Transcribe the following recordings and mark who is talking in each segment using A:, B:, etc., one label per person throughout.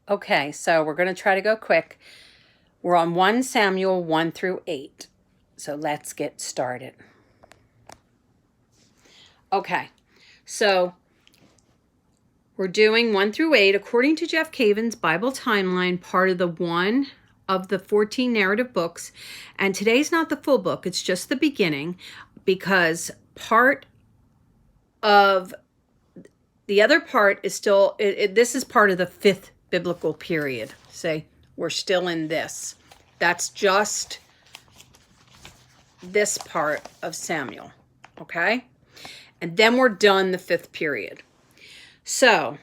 A: Okay, so we're going to try to go quick. We're on 1 Samuel 1 through 8. So let's get started. Okay, so we're doing 1 through 8 according to Jeff Caven's Bible timeline, part of the one of the 14 narrative books. And today's not the full book, it's just the beginning, because part of the other part is still, this is part of the 5th biblical period. Say, we're still in this. That's just this part of Samuel, okay? And then we're done the 5th period. So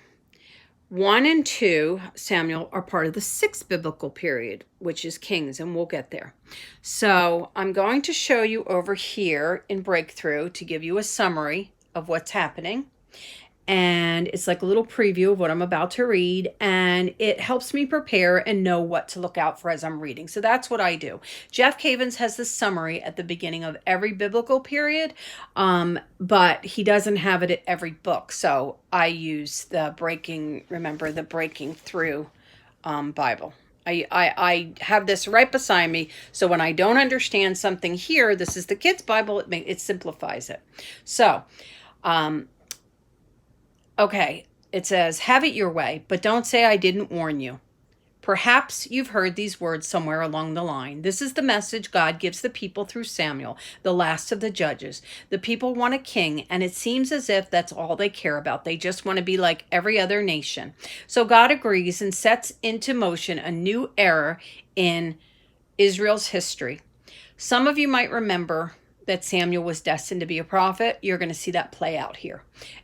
A: 1 and 2 Samuel are part of the 6th biblical period, which is Kings, and we'll get there. So I'm going to show you over here in Breakthrough to give you a summary of what's happening. And it's like a little preview of what I'm about to read, and it helps me prepare and know what to look out for as I'm reading. So that's what I do. Jeff Cavins has the summary at the beginning of every biblical period, but he doesn't have it at every book. So I use the Breaking Through Bible. I have this right beside me, so when I don't understand something here, this is the kids' Bible, it simplifies it. So, okay, it says, have it your way, but don't say I didn't warn you. Perhaps you've heard these words somewhere along the line. This is the message God gives the people through Samuel, the last of the judges. The people want a king, and it seems as if that's all they care about. They just want to be like every other nation. So God agrees and sets into motion a new era in Israel's history. Some of you might remember that Samuel was destined to be a prophet. You're going to see that play out here.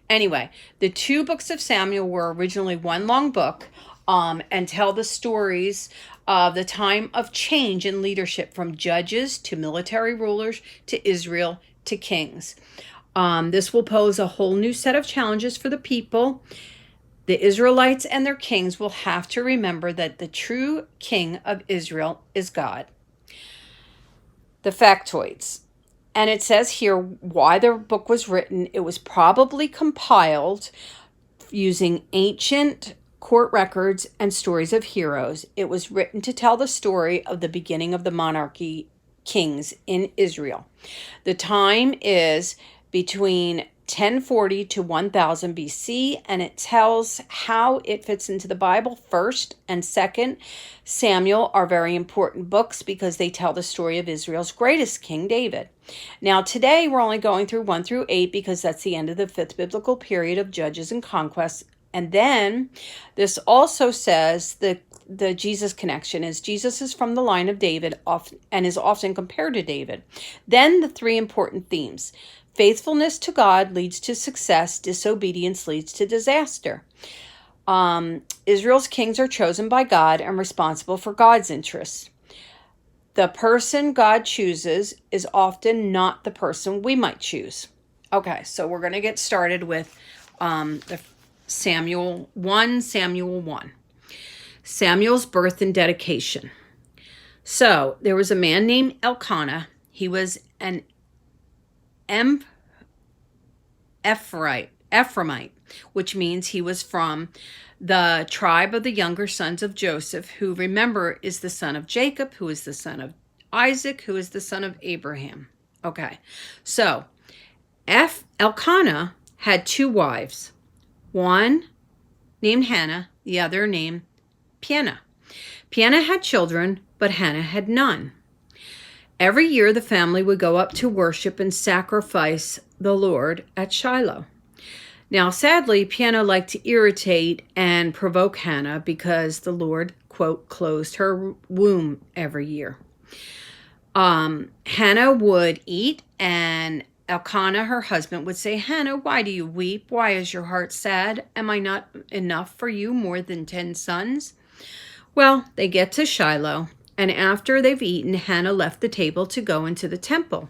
A: Anyway, the 2 books of Samuel were originally one long book and tell the stories of the time of change in leadership from judges to military rulers to Israel to kings. This will pose a whole new set of challenges for the people. The Israelites and their kings will have to remember that the true king of Israel is God. The factoids. And it says here why the book was written. It was probably compiled using ancient court records and stories of heroes. It was written to tell the story of the beginning of the monarchy kings in Israel. The time is between 1040 to 1000 BC, and it tells how it fits into the Bible. 1st and 2nd Samuel are very important books because they tell the story of Israel's greatest king, David. Now today we're only going through 1 through 8 because that's the end of the 5th biblical period of judges and conquests. And then this also says the Jesus connection is Jesus is from the line of David and is often compared to David. Then the 3 important themes. Faithfulness to God leads to success. Disobedience leads to disaster. Israel's kings are chosen by God and responsible for God's interests. The person God chooses is often not the person we might choose. Okay, so we're going to get started with the Samuel 1. Samuel's birth and dedication. So there was a man named Elkanah. He was an Ephraimite, which means he was from the tribe of the younger sons of Joseph, who, remember, is the son of Jacob, who is the son of Isaac, who is the son of Abraham. Okay, so Elkanah had 2 wives, one named Hannah, the other named Peninnah. Peninnah had children, but Hannah had none. Every year, the family would go up to worship and sacrifice the Lord at Shiloh. Now, sadly, Peninnah liked to irritate and provoke Hannah because the Lord, quote, closed her womb every year. Hannah would eat, and Elkanah, her husband, would say, Hannah, why do you weep? Why is your heart sad? Am I not enough for you more than 10 sons? Well, they get to Shiloh. And after they've eaten, Hannah left the table to go into the temple.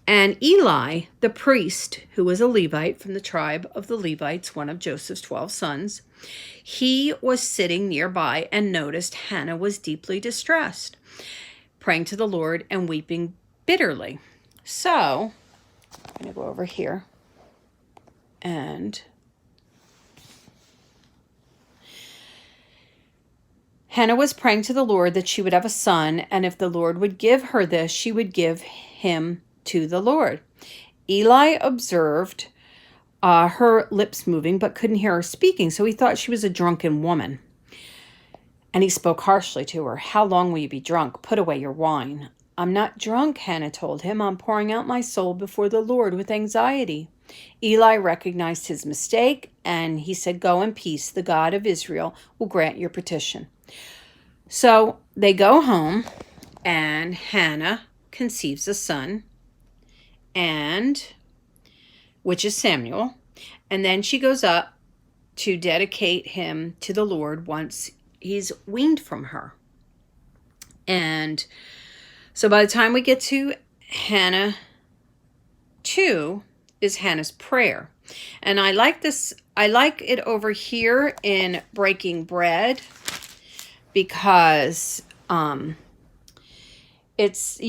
A: And Eli, the priest, who was a Levite from the tribe of the Levites, one of Joseph's 12 sons, he was sitting nearby and noticed Hannah was deeply distressed, praying to the Lord and weeping bitterly. So, I'm going to go over here and Hannah was praying to the Lord that she would have a son, and if the Lord would give her this, she would give him to the Lord. Eli observed her lips moving, but couldn't hear her speaking, so he thought she was a drunken woman. And he spoke harshly to her. "How long will you be drunk? Put away your wine." "I'm not drunk," Hannah told him. "I'm pouring out my soul before the Lord with anxiety." Eli recognized his mistake, and he said, "Go in peace. The God of Israel will grant your petition." So they go home, and Hannah conceives a son, which is Samuel. And then she goes up to dedicate him to the Lord once he's weaned from her. And so by the time we get to Hannah 2 is Hannah's prayer. And I like this. I like it over here in Breaking Bread because it's,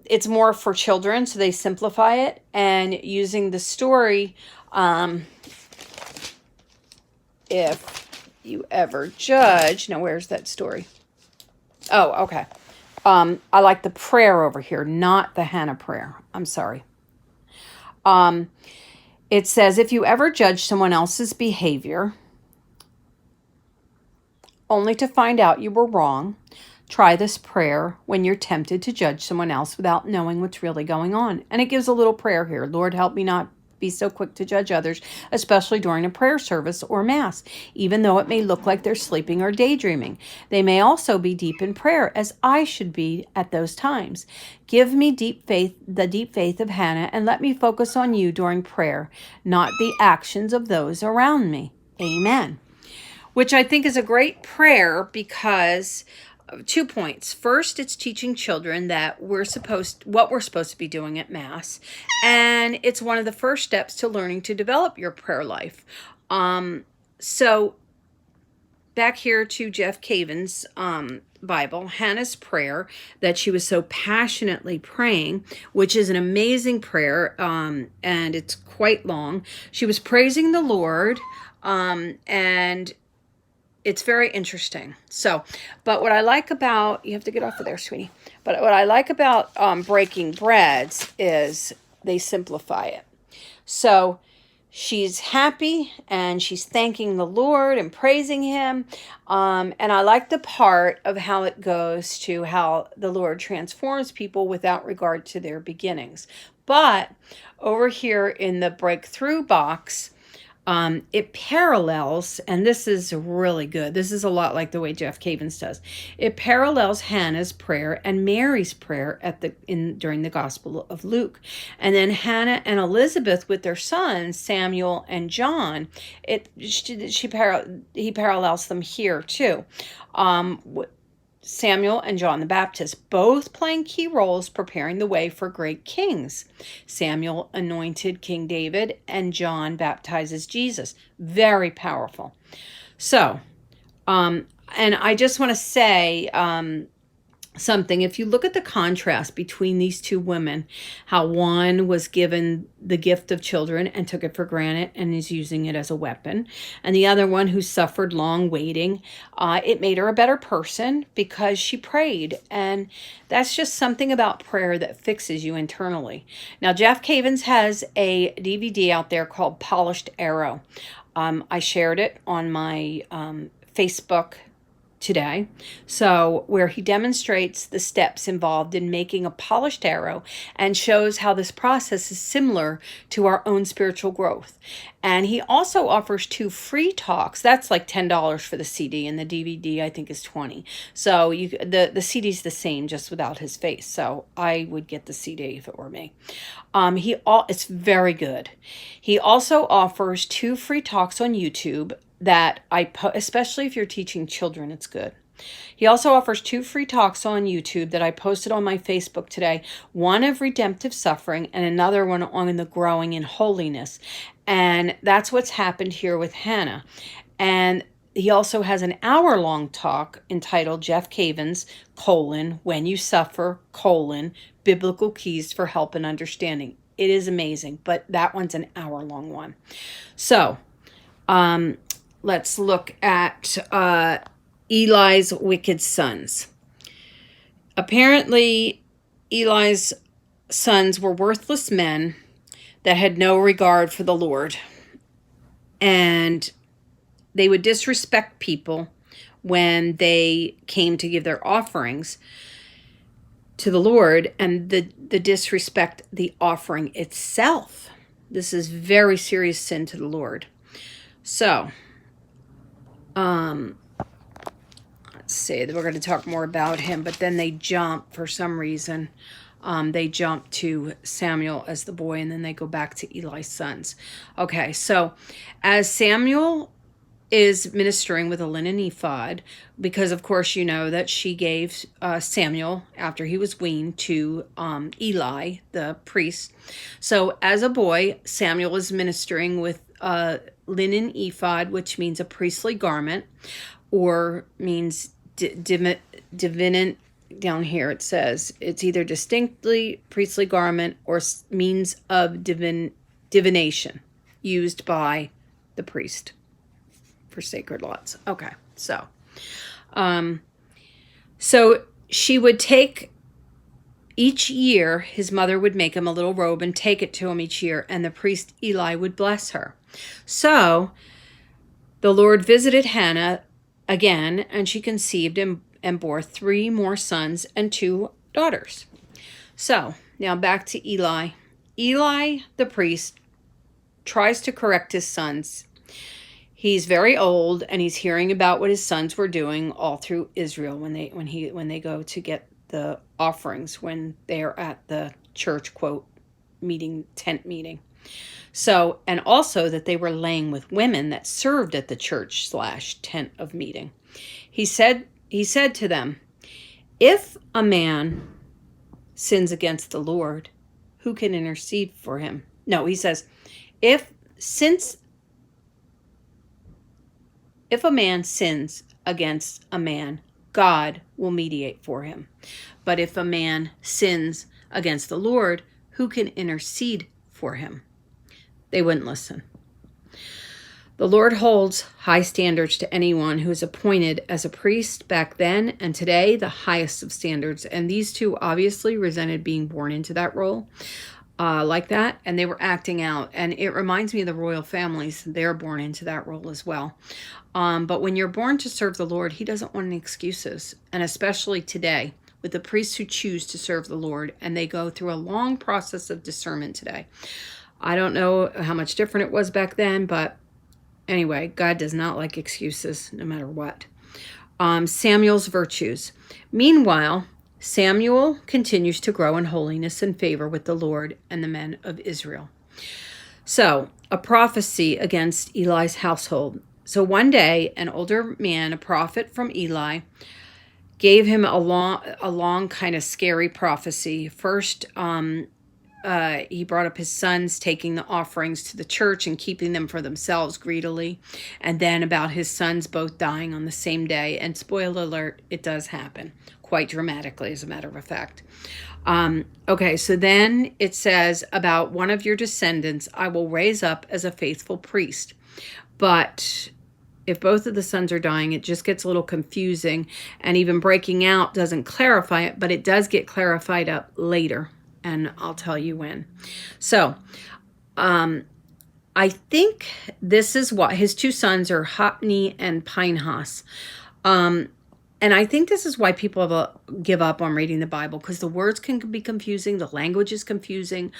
A: it's more for children, so they simplify it, and using the story, if you ever judge. Now, where's that story? Oh, okay. I like the prayer over here, not the Hannah prayer. I'm sorry. It says, if you ever judge someone else's behavior only to find out you were wrong, try this prayer when you're tempted to judge someone else without knowing what's really going on. And it gives a little prayer here. Lord, help me not be so quick to judge others, especially during a prayer service or mass, even though it may look like they're sleeping or daydreaming. They may also be deep in prayer, as I should be at those times. Give me the deep faith of Hannah, and let me focus on you during prayer, not the actions of those around me. Amen. Which I think is a great prayer because 2 points. First, it's teaching children that what we're supposed to be doing at Mass. And it's one of the first steps to learning to develop your prayer life. So back here to Jeff Caven's Bible, Hannah's prayer that she was so passionately praying, which is an amazing prayer, and it's quite long. She was praising the Lord, and it's very interesting. So, but what I like about, you have to get off of there, sweetie. But what I like about Breaking Breads is they simplify it. So she's happy and she's thanking the Lord and praising him. And I like the part of how it goes to how the Lord transforms people without regard to their beginnings. But over here in the breakthrough box, it parallels, and this is really good. This is a lot like the way Jeff Cavins does. It parallels Hannah's prayer and Mary's prayer during the Gospel of Luke, and then Hannah and Elizabeth with their sons Samuel and John. He parallels them here too. Samuel and John the Baptist, both playing key roles preparing the way for great kings. Samuel anointed King David, and John baptizes Jesus. Very powerful. So, and I just want to say something. If you look at the contrast between these two women, how one was given the gift of children and took it for granted and is using it as a weapon, and the other one who suffered long waiting, it made her a better person because she prayed. And that's just something about prayer that fixes you internally. Now, Jeff Cavins has a DVD out there called Polished Arrow. I shared it on my Facebook today, so where he demonstrates the steps involved in making a polished arrow and shows how this process is similar to our own spiritual growth. And he also offers 2 free talks. That's like $10 for the CD, and the DVD I think is $20. So the CD's the same, just without his face. So I would get the CD if it were me. It's very good. He also offers 2 free talks on YouTube that especially if you're teaching children, it's good. He also offers 2 free talks on YouTube that I posted on my Facebook today. One of redemptive suffering and another one on the growing in holiness. And that's what's happened here with Hannah. And he also has an hour-long talk entitled Jeff Cavins, When You Suffer, Biblical Keys for Help and Understanding. It is amazing, but that one's an hour-long one. So, let's look at Eli's wicked sons. Apparently, Eli's sons were worthless men that had no regard for the Lord. And they would disrespect people when they came to give their offerings to the Lord, and the disrespect the offering itself. This is very serious sin to the Lord. So, let's see, we're going to talk more about him, but then they jump for some reason. They jump to Samuel as the boy, and then they go back to Eli's sons. Okay, so as Samuel is ministering with a linen ephod, because of course you know that she gave Samuel, after he was weaned, to Eli, the priest. So as a boy, Samuel is ministering with a linen ephod, which means a priestly garment, or means divinant. Down here it says it's either distinctly priestly garment or means of divination used by the priest for sacred lots. Okay, so she would take, each year his mother would make him a little robe and take it to him each year, and the priest Eli would bless her. So the Lord visited Hannah again, and she conceived and bore 3 more sons and 2 daughters. So now back to Eli. Eli, the priest, tries to correct his sons. He's very old, and he's hearing about what his sons were doing all through Israel when they go to get the offerings, when they're at the church, quote, tent meeting. So, and also that they were laying with women that served at the church / tent of meeting. He said to them, if a man sins against the Lord, who can intercede for him? No, he says, if a man sins against a man, God will mediate for him. But if a man sins against the Lord, who can intercede for him? They wouldn't listen. The Lord holds high standards to anyone who is appointed as a priest back then and today, the highest of standards. And these two obviously resented being born into that role like that, and they were acting out. And it reminds me of the royal families. They're born into that role as well. But when you're born to serve the Lord, he doesn't want any excuses. And especially today, with the priests who choose to serve the Lord, and they go through a long process of discernment today. I don't know how much different it was back then, but anyway, God does not like excuses, no matter what. Samuel's virtues. Meanwhile, Samuel continues to grow in holiness and favor with the Lord and the men of Israel. So, a prophecy against Eli's household. So one day, an older man, a prophet from Eli, gave him a long kind of scary prophecy. First, he brought up his sons taking the offerings to the church and keeping them for themselves greedily. And then about his sons both dying on the same day. And spoiler alert, it does happen quite dramatically, as a matter of fact. Okay, so then it says, about one of your descendants I will raise up as a faithful priest. But if both of the sons are dying, it just gets a little confusing. And even breaking out doesn't clarify it, but it does get clarified up later. And I'll tell you when. So, I think this is what his 2 sons are, Hophni and Phinehas. And I think this is why people give up on reading the Bible, because the words can be confusing, the language is confusing,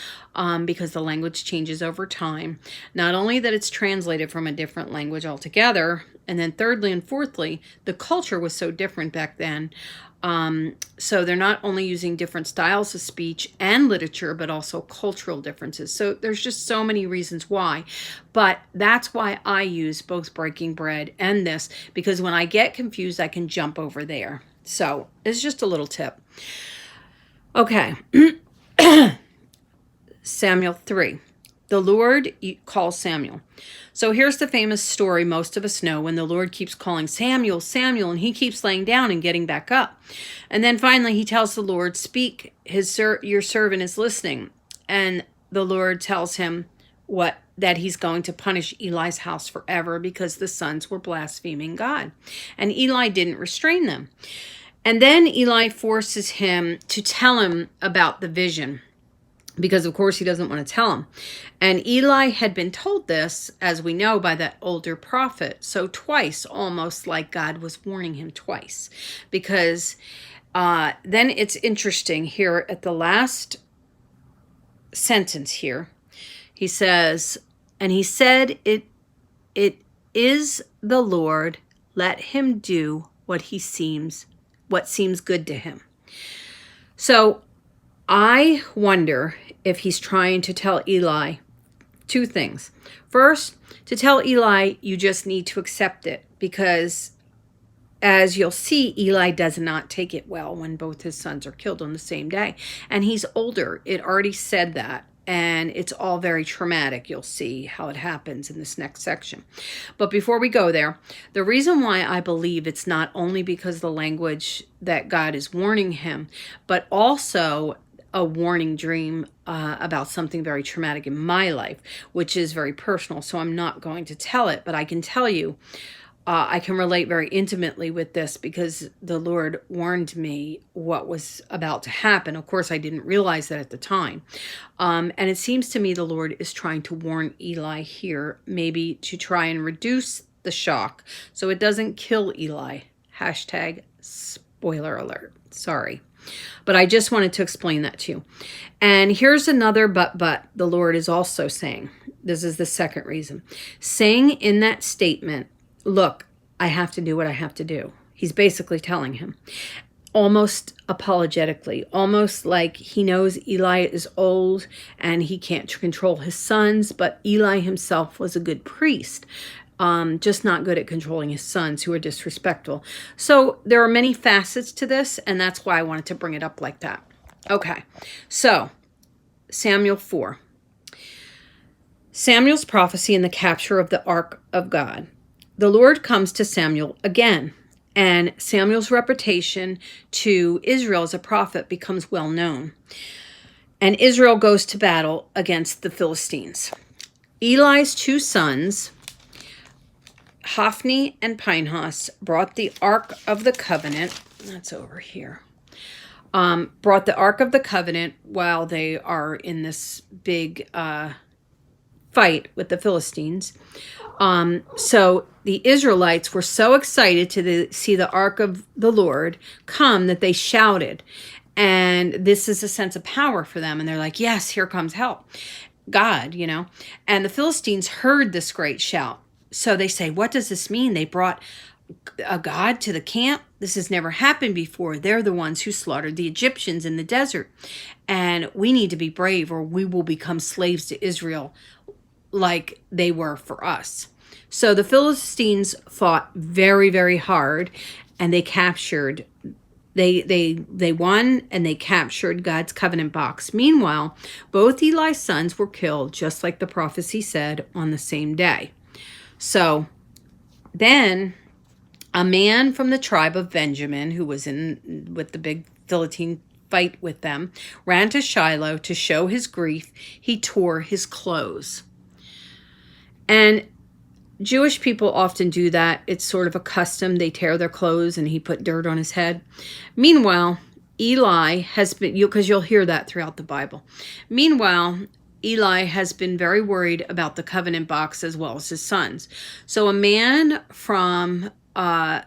A: because the language changes over time. Not only that it's translated from a different language altogether, and then thirdly and fourthly, the culture was so different back then. So they're not only using different styles of speech and literature, but also cultural differences. So there's just so many reasons why. But that's why I use both Breaking Bread and this, because when I get confused, I can jump over there. So it's just a little tip. Okay. Samuel 3. The Lord calls Samuel. So here's the famous story most of us know, when the Lord keeps calling Samuel, Samuel, and he keeps laying down and getting back up. And then finally he tells the Lord, speak, your servant is listening. And the Lord tells him, that he's going to punish Eli's house forever because the sons were blaspheming God. And Eli didn't restrain them. And then Eli forces him to tell him about the vision, because of course he doesn't want to tell him. And Eli had been told this, as we know, by that older prophet. So twice, almost like God was warning him twice. Because then it's interesting here at the last sentence here. He says, and he said, it is the Lord, let him do what seems good to him. So I wonder if he's trying to tell Eli two things. First, to tell Eli, you just need to accept it, because as you'll see, Eli does not take it well when both his sons are killed on the same day. And he's older. It already said that. And it's all very traumatic. You'll see how it happens in this next section. But before we go there, the reason why I believe it's not only because the language that God is warning him, but also a warning dream about something very traumatic in my life, which is very personal. So I'm not going to tell it, but I can tell you, I can relate very intimately with this because the Lord warned me what was about to happen. Of course, I didn't realize that at the time. And it seems to me the Lord is trying to warn Eli here, maybe to try and reduce the shock so it doesn't kill Eli. Hashtag spoiler alert. Sorry. But I just wanted to explain that to you. And here's another but the Lord is also saying. This is the second reason. Saying in that statement, look, I have to do what I have to do. He's basically telling him, almost apologetically, almost like he knows Eli is old and he can't control his sons, but Eli himself was a good priest, just not good at controlling his sons who are disrespectful. So there are many facets to this, and that's why I wanted to bring it up like that. Okay, so Samuel 4. Samuel's prophecy and the capture of the Ark of God. The Lord comes to Samuel again, and Samuel's reputation to Israel as a prophet becomes well known. And Israel goes to battle against the Philistines. Eli's two sons, Hophni and Phinehas, brought the Ark of the Covenant. That's over here. Brought the Ark of the Covenant while they are in this big fight with the Philistines. So the Israelites were so excited to see the Ark of the Lord come that they shouted. And this is a sense of power for them. And they're like, yes, here comes help. God, you know. And the Philistines heard this great shout. So they say, what does this mean? They brought a god to the camp? This has never happened before. They're the ones who slaughtered the Egyptians in the desert. And we need to be brave or we will become slaves to Israel like they were for us. So the Philistines fought very, very hard, and they captured, they won, and they captured God's covenant box. Meanwhile, both Eli's sons were killed, just like the prophecy said, on the same day. So then a man from the tribe of Benjamin, who was in with the big Philistine fight with them, ran to Shiloh to show his grief. He tore his clothes. And Jewish people often do that. It's sort of a custom. They tear their clothes and he put dirt on his head. Meanwhile, Eli has been, because you'll hear that throughout the Bible. Meanwhile, Eli has been very worried about the covenant box as well as his sons. So the man from the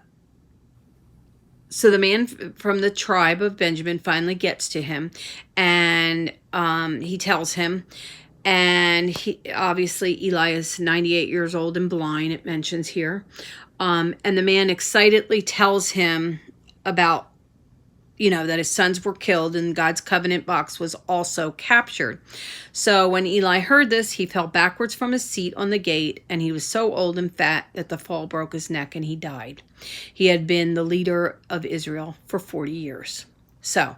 A: tribe of Benjamin finally gets to him, and he tells him. And he obviously Eli is 98 years old and blind, it mentions here. And the man excitedly tells him about, that his sons were killed and God's covenant box was also captured. So when Eli heard this, he fell backwards from his seat on the gate, and he was so old and fat that the fall broke his neck and he died. He had been the leader of Israel for 40 years. So,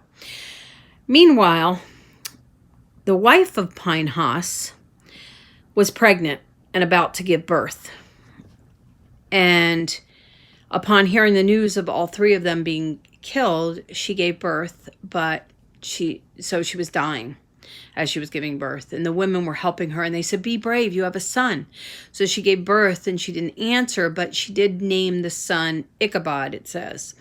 A: meanwhile, the wife of Phinehas was pregnant and about to give birth. And upon hearing the news of all three of them being killed, she gave birth, but she was dying. as she was giving birth. And the women were helping her, and they said, be brave, you have a son. So she gave birth, and she didn't answer, but she did name the son Ichabod, it says.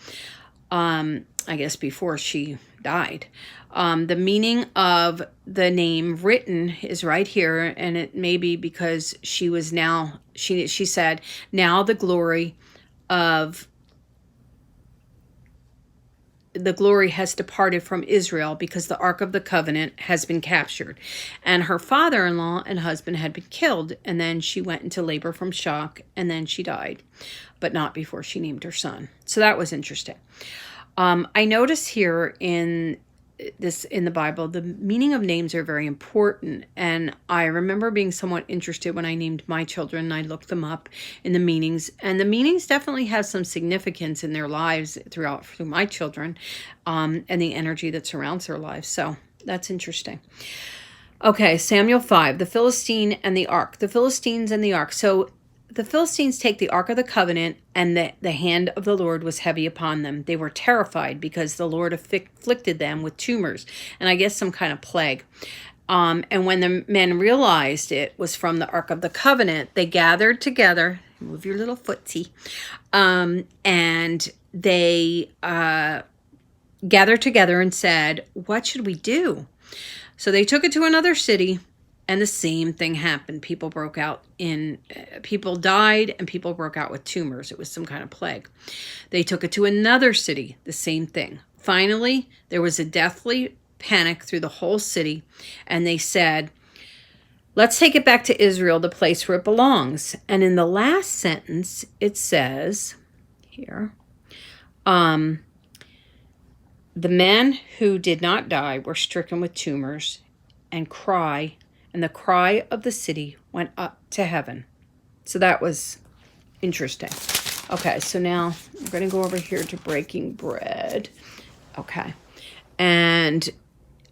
A: I guess before she died. The meaning of the name written is right here, and it may be because she was now, she said, now the glory has departed from Israel because the Ark of the Covenant has been captured. And her father-in-law and husband had been killed, and then she went into labor from shock, and then she died, but not before she named her son. So that was interesting. I notice here in the Bible, the meaning of names are very important. And I remember being somewhat interested when I named my children. I looked them up in the meanings, and the meanings definitely have some significance in their lives through my children, and the energy that surrounds their lives. So that's interesting. Okay, Samuel 5, the Philistine and the Ark. The Philistines and the Ark. So the Philistines take the Ark of the Covenant, and the hand of the Lord was heavy upon them. They were terrified because the Lord afflicted them with tumors, and I guess some kind of plague. And when the men realized it was from the Ark of the Covenant, they gathered together. Move your little footsie. And they gathered together and said, what should we do? So they took it to another city. And the same thing happened. People died, and people broke out with tumors. It was some kind of plague. They took it to another city. The same thing. Finally, there was a deathly panic through the whole city. And they said, let's take it back to Israel, the place where it belongs. And in the last sentence, it says here, the men who did not die were stricken with tumors and the cry of the city went up to heaven. So that was interesting. Okay, so now we're going to go over here to breaking bread. Okay. And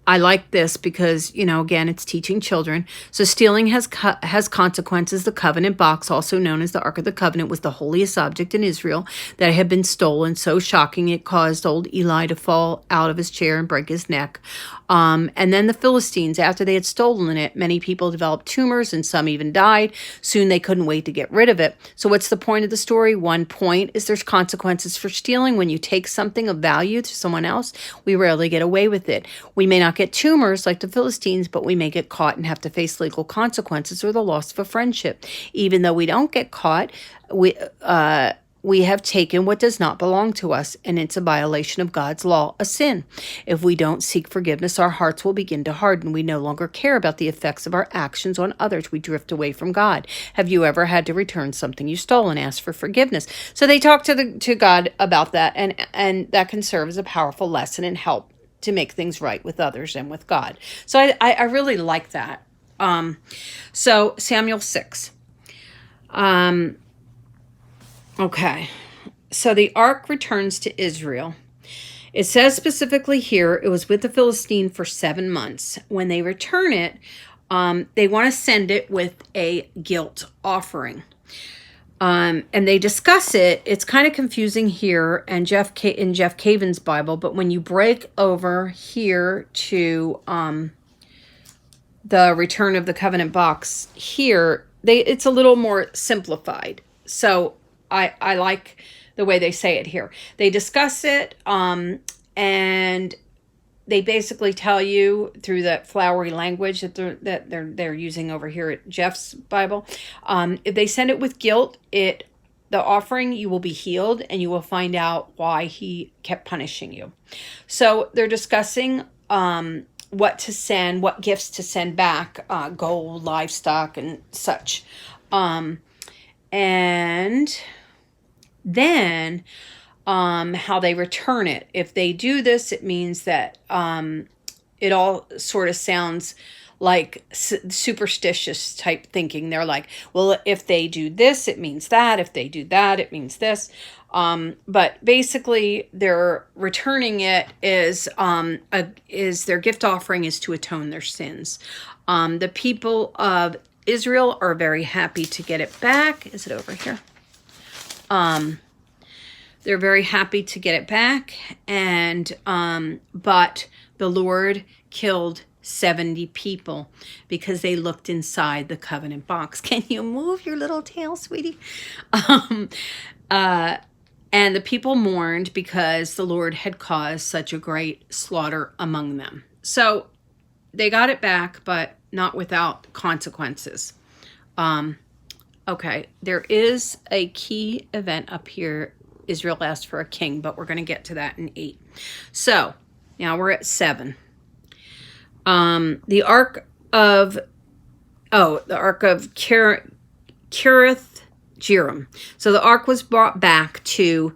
A: I like this because, again, it's teaching children. So stealing has consequences. The covenant box, also known as the Ark of the Covenant, was the holiest object in Israel that had been stolen. So shocking, it caused old Eli to fall out of his chair and break his neck. And then the Philistines, after they had stolen it, many people developed tumors and some even died. Soon they couldn't wait to get rid of it. So what's the point of the story? One point is there's consequences for stealing. When you take something of value to someone else, we rarely get away with it. We may not get tumors like the Philistines, but we may get caught and have to face legal consequences or the loss of a friendship. Even though we don't get caught, we have taken what does not belong to us, and it's a violation of God's law, a sin. If we don't seek forgiveness, our hearts will begin to harden. We no longer care about the effects of our actions on others. We drift away from God. Have you ever had to return something you stole and ask for forgiveness? So they talk to God about that, and that can serve as a powerful lesson and help to make things right with others and with God. So I really like that. So Samuel 6. Okay. So the ark returns to Israel. It says specifically here, it was with the Philistine for 7 months. When they return it, they want to send it with a guilt offering. And they discuss it. It's kind of confusing here and Jeff Caven's Bible, but when you break over here to the Return of the Covenant box here, it's a little more simplified. So I like the way they say it here. They discuss it, and they basically tell you through that flowery language that they're using over here at Jeff's Bible. If they send it with guilt, the offering, you will be healed, and you will find out why he kept punishing you. So they're discussing what to send, what gifts to send back, gold, livestock, and such. And then how they return it. If they do this, it means that it all sort of sounds like superstitious type thinking. They're like, well, if they do this, it means that. If they do that, it means this. But basically, they're returning it is their gift offering is to atone their sins. The people of Israel are very happy to get it back. Is it over here? They're very happy to get it back, and but the Lord killed 70 people because they looked inside the covenant box. Can you move your little tail, sweetie? And the people mourned because the Lord had caused such a great slaughter among them. So they got it back, but not without consequences. Okay, there is a key event up here. Israel asked for a king, but we're going to get to that in 8. So now we're at 7. The ark of Kirith Jearim. So the ark was brought back to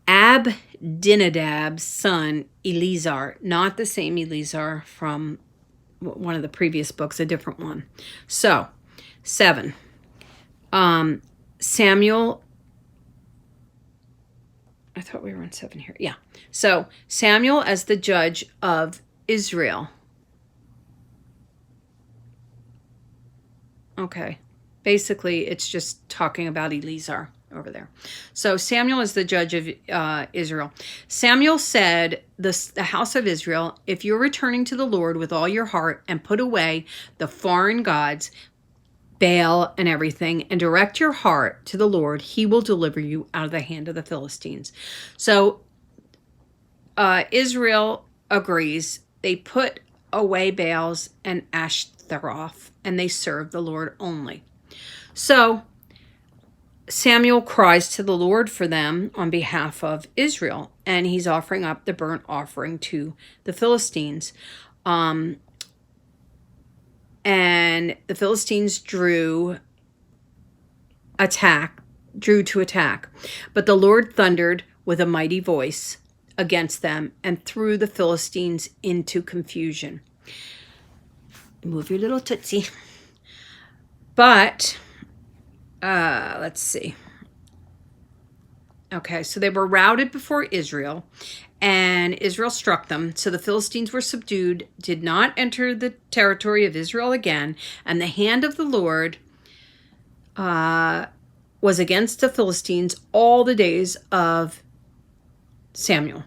A: Abinadab's son Eleazar, not the same Eleazar from one of the previous books, a different one. So 7. Samuel. I thought we were on 7 here. Yeah. So Samuel as the judge of Israel. Okay. Basically, it's just talking about Eleazar over there. So Samuel is the judge of Israel. Samuel said, the house of Israel, if you're returning to the Lord with all your heart and put away the foreign gods, Baal and everything, and direct your heart to the Lord, he will deliver you out of the hand of the Philistines. So Israel agrees. They put away Baals and Ashtaroth, and they serve the Lord only. So Samuel cries to the Lord for them on behalf of Israel, and he's offering up the burnt offering to the Philistines. And the Philistines drew to attack. But the Lord thundered with a mighty voice against them and threw the Philistines into confusion. Move your little tootsie. But let's see. Okay, so they were routed before Israel, and Israel struck them. So the Philistines were subdued, did not enter the territory of Israel again, and the hand of the Lord was against the Philistines all the days of Samuel.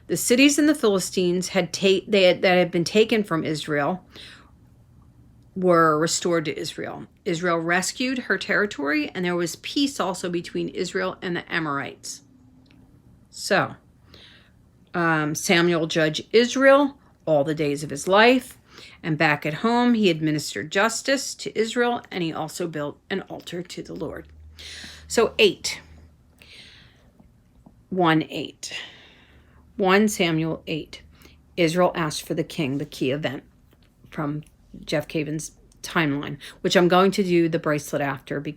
A: The cities in the Philistines that had been taken from Israel were restored to Israel. Israel rescued her territory, and there was peace also between Israel and the Amorites. So, Samuel judged Israel all the days of his life, and back at home he administered justice to Israel, and he also built an altar to the Lord. So 8. 1:8. 1 Samuel 8. Israel asked for the king, the key event from Jeff Caven's timeline, which I'm going to do the bracelet after because